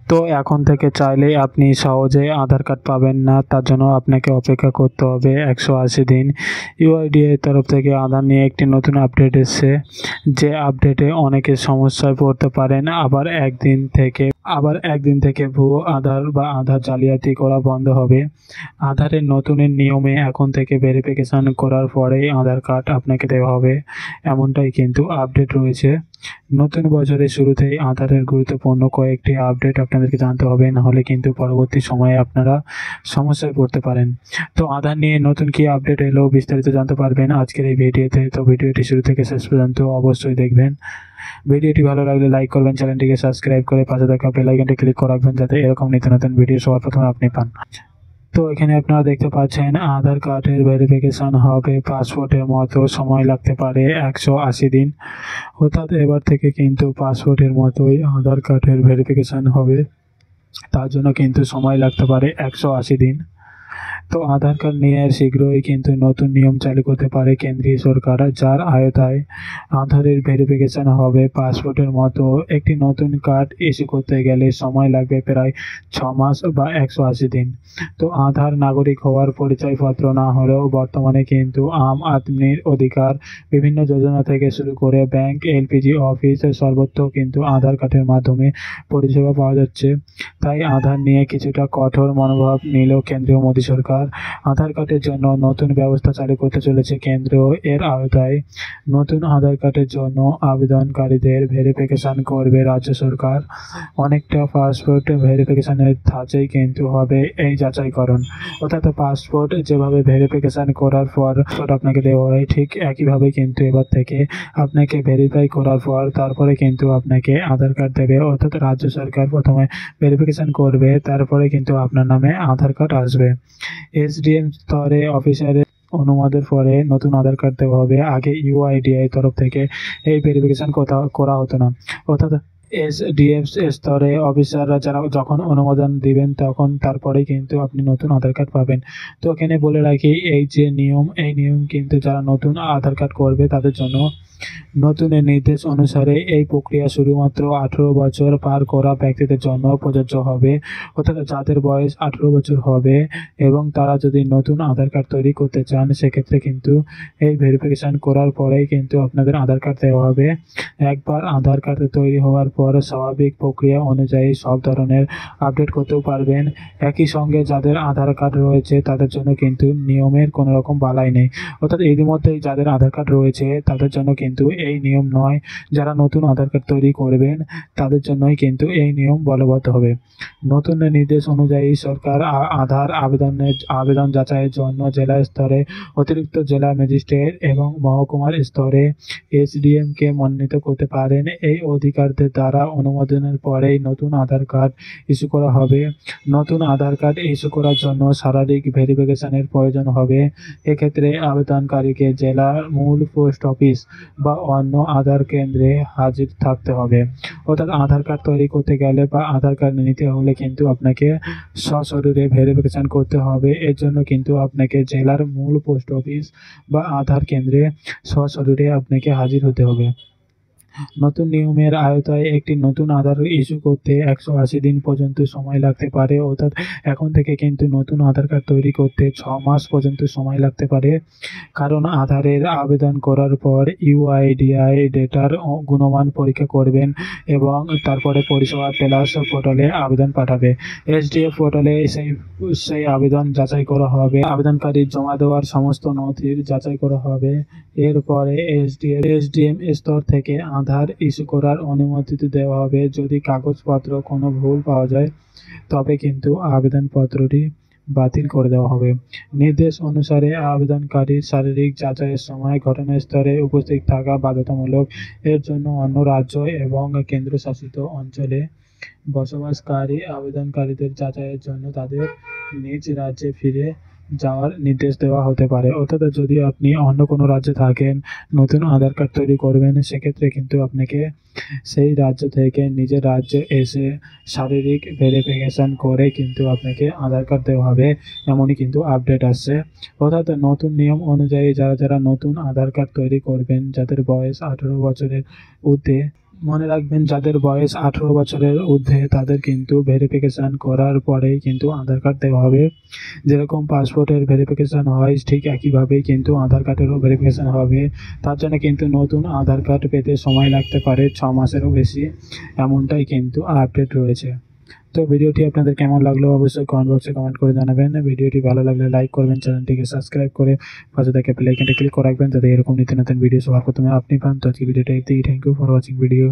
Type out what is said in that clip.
তো এখন থেকে চাইলেই আপনি সহজে আধার কার্ড পাবেন না, তার জন্য আপনাকে অপেক্ষা করতে হবে 180 দিন। ইউআইডিআই তরফ থেকে আধার নিয়ে একটি নতুন আপডেট এসেছে, যে আপডেটে অনেকে সমস্যায় পড়তে পারেন। আবার একদিন থেকে ভুয়ো আধার বা আধার জালিয়াতি করা বন্ধ হবে। আধারের নতুনের নিয়মে এখন থেকে ভেরিফিকেশন করার পরেই আধার কার্ড আপনাকে দেওয়া হবে, এমনটাই কিন্তু আপডেট রয়েছে। নতুন বছরের শুরুতেই আধারের গুরুত্বপূর্ণ কয়েকটি আপডেট আপনাদেরকে জানতে হবে, নাহলে কিন্তু পরবর্তী সময়ে আপনারা সমস্যায় পড়তে পারেন। তো আধার নিয়ে নতুন কি আপডেট এলো বিস্তারিত জানতে পারবেন আজকের এই ভিডিওতে। তো ভিডিওটি শুরু থেকে শেষ পর্যন্ত অবশ্যই দেখবেন। ভিডিওটি ভালো লাগলে লাইক করবেন, চ্যানেলটিকে সাবস্ক্রাইব করে পাশে থাকা বেল আইকনটি ক্লিক করে রাখবেন, যাতে এরকম নিত্য নতুন ভিডিও সবার প্রথমে আপনি পান। তো এখানে আপনারা দেখতে পাচ্ছেন আধার কার্ডের ভেরিফিকেশন হবে পাসপোর্টের মতো, সময় লাগতে পারে 180 দিন। অর্থাৎ এবার থেকে কিন্তু পাসপোর্টের মতোই আধার কার্ডের ভেরিফিকেশন হবে, তার জন্য কিন্তু সময় লাগতে পারে 180 দিন। তো আধার কার্ড নিয়ে শীঘ্রই কিন্তু নতুন নিয়ম চালু করতে পারে কেন্দ্রীয় সরকার, যার আওতায় আধারের ভেরিফিকেশন হবে পাসপোর্টের মতো। একটি নতুন কার্ড ইস্যু করতে গেলে সময় লাগবে প্রায় 6 মাস বা 180 দিন। তো আধার নাগরিক হওয়ার পরিচয়পত্র না হলেও বর্তমানে কিন্তু আম আদমির অধিকার, বিভিন্ন যোজনা থেকে শুরু করে ব্যাংক, এলপিজি অফিস, সর্বত্র কিন্তু আধার কার্ডের মাধ্যমে পরিষেবা পাওয়া যাচ্ছে। তাই আধার নিয়ে কিছুটা কঠোর মনোভাব নিল কেন্দ্রীয় মোদী সরকার। আধার কার্ডের জন্য নতুন ব্যবস্থা চালু করতে চলেছে কেন্দ্র। এর আওতায় নতুন আধার কার্ডের জন্য আবেদনকারীদের ভেরিফিকেশন করবে রাজ্য সরকার। অনেকটা পাসপোর্ট ভেরিফিকেশনের ধাঁচেই কিন্তু হবে এই যাচাইকরণ। অর্থাৎ পাসপোর্ট যেভাবে ভেরিফিকেশন করার পর আপনাকে দেওয়া হয়, ঠিক একইভাবে কিন্তু এবার থেকে আপনাকে ভেরিফাই করার পর তারপরে কিন্তু আপনাকে আধার কার্ড দেবে। অর্থাৎ রাজ্য সরকার প্রথমে ভেরিফিকেশন করবে, তারপরে কিন্তু আপনার নামে আধার কার্ড আসবে। এসডিএম স্তরে অফিসারের অনুমোদনের পরে নতুন আধার কার্ড দেওয়া হবে। আগে ইউআইডিআই তরফ থেকে এই ভেরিফিকেশন করা হতো না। অর্থাৎ এসডিএম স্তরে অফিসাররা যারা যখন অনুমোদন দিবেন তখন তারপরেই কিন্তু আপনি নতুন আধার কার্ড পাবেন। তো এখানে বলে রাখি, এই যে নিয়ম, এই নিয়ম কিন্তু যারা নতুন আধার কার্ড করবে তাদের জন্য নতুন নির্দেশ অনুসারে এই প্রক্রিয়া শুধুমাত্র 18 বছর পার করা ব্যক্তিদের জন্য প্রযোজ্য হবে। অর্থাৎ যাদের বয়স 18 বছর হবে এবং তারা যদি নতুন আধার কার্ড তৈরি করতে চান, সেক্ষেত্রে কিন্তু এই ভেরিফিকেশন করার পরেই কিন্তু আপনাদের আধার কার্ড দেওয়া হবে। একবার আধার কার্ড তৈরি হওয়ার পর স্বাভাবিক প্রক্রিয়া অনুযায়ী সব ধরনের আপডেট করতেও পারবেন। একই সঙ্গে যাদের আধার কার্ড রয়েছে তাদের জন্য কিন্তু নিয়মের কোনো রকম বালাই নেই। অর্থাৎ ইতিমধ্যেই যাদের আধার কার্ড রয়েছে তাদের জন্য কিন্তু এই নিয়ম নয়, যারা নতুন আধার কার্ড তৈরি করবেন তাদের জন্যই কিন্তু এই নিয়ম বলবৎ হবে। নতুন নির্দেশ অনুযায়ী সরকার আধার আবেদন যাচাইয়ের জন্য জেলা স্তরে অতিরিক্ত জেলা ম্যাজিস্ট্রেট এবং মহকুমার স্তরে এসডিএমকে মনোনীত করতে পারেন। এই অধিকারদের দ্বারা অনুমোদনের পরেই নতুন আধার কার্ড ইস্যু করা হবে। নতুন আধার কার্ড ইস্যু করার জন্য শারীরিক ভেরিফিকেশনের প্রয়োজন হবে। এক্ষেত্রে আবেদনকারীকে জেলার মূল পোস্ট অফিস বা অন্য আধার কেন্দ্রে হাজির থাকতে হবে। অর্থাৎ আধার কার্ড তৈরি করতে গেলে বা আধার কার্ড নিতে হলে কিন্তু আপনাকে সশরীরে ভেরিফিকেশন করতে হবে। এর জন্য কিন্তু আপনাকে জেলার মূল পোস্ট অফিস বা আধার কেন্দ্রে সশরীরে আপনাকে হাজির হতে হবে। নতুন নিয়মের আওতায় একটি নতুন আধার ইস্যু করতে 180 দিন পর্যন্ত সময় লাগতে পারে। অর্থাৎ এখন থেকে কিন্তু নতুন আধার কার্ড তৈরি করতে 6 মাস পর্যন্ত সময় লাগতে পারে। কারণ আধারের আবেদন করার পর ইউআইডিআই ডেটার গুণমান পরীক্ষা করবেন এবং তারপরে পরিষেবা প্লাস পোর্টালে আবেদন পাঠাবে। এসডিএফ পোর্টালে সেই আবেদন যাচাই করা হবে। আবেদনকারীর জমা দেওয়ার সমস্ত নথির যাচাই করা হবে। এরপরে এসডিএম স্তর থেকে আধার ইস্যু করার অনুমতি দেওয়া হবে। যদি কাগজপত্র কোনো ভুল পাওয়া যায় তবে কিন্তু আবেদনপত্রটি বাতিল করে দেওয়া হবে। নির্দেশ অনুসারে আবেদনকারীর শারীরিক যাচাইয়ের সময় ঘটনাস্থলে উপস্থিত থাকা বাধ্যতামূলক। এর জন্য অন্য রাজ্য এবং কেন্দ্রশাসিত অঞ্চলে বসবাসকারী আবেদনকারীদের যাচাইয়ের জন্য তাদের নিজ রাজ্যে ফিরে যাওয়ার নির্দেশ দেওয়া হতে পারে। অর্থাৎ যদি আপনি অন্য কোনো রাজ্যে থাকেন, নতুন আধার কার্ড তৈরি করবেন, সেক্ষেত্রে কিন্তু আপনাকে সেই রাজ্য থেকে নিজের রাজ্যে এসে শারীরিক ভেরিফিকেশন করে কিন্তু আপনাকে আধার কার্ড দেওয়া হবে, এমনই কিন্তু আপডেট আসছে। অর্থাৎ নতুন নিয়ম অনুযায়ী যারা নতুন আধার কার্ড তৈরি করবেন, যাদের বয়স 18 বছরের ঊর্ধ্বে মনে রাখবেন, যাদের বয়স 18 বছরের ঊর্ধ্বে তাদের কিন্তু ভেরিফিকেশান করার পরেই কিন্তু আধার কার্ড দেওয়া হবে। যেরকম পাসপোর্টের ভেরিফিকেশান হয় ঠিক একইভাবেই কিন্তু আধার কার্ডেরও ভেরিফিকেশান হবে। তার জন্য কিন্তু নতুন আধার কার্ড পেতে সময় লাগতে পারে 6 মাসেরও বেশি, এমনটাই কিন্তু আপডেট রয়েছে। তো ভিডিওটি আপনাদের কেমন লাগলো অবশ্যই কমেন্ট বক্সে কমেন্ট করে জানাবেন। ভিডিওটি ভালো লাগলে লাইক করবেন, চ্যানেলটিকে সাবস্ক্রাইব করে পাশে থাকা বেল আইকনটি ক্লিক করে রাখবেন যাতে এরকম নিত্য নতুন ভিডিও সবার প্রথমে আপনি পান। তো আজকে ভিডিওটা এতেই। Thank you for watching video.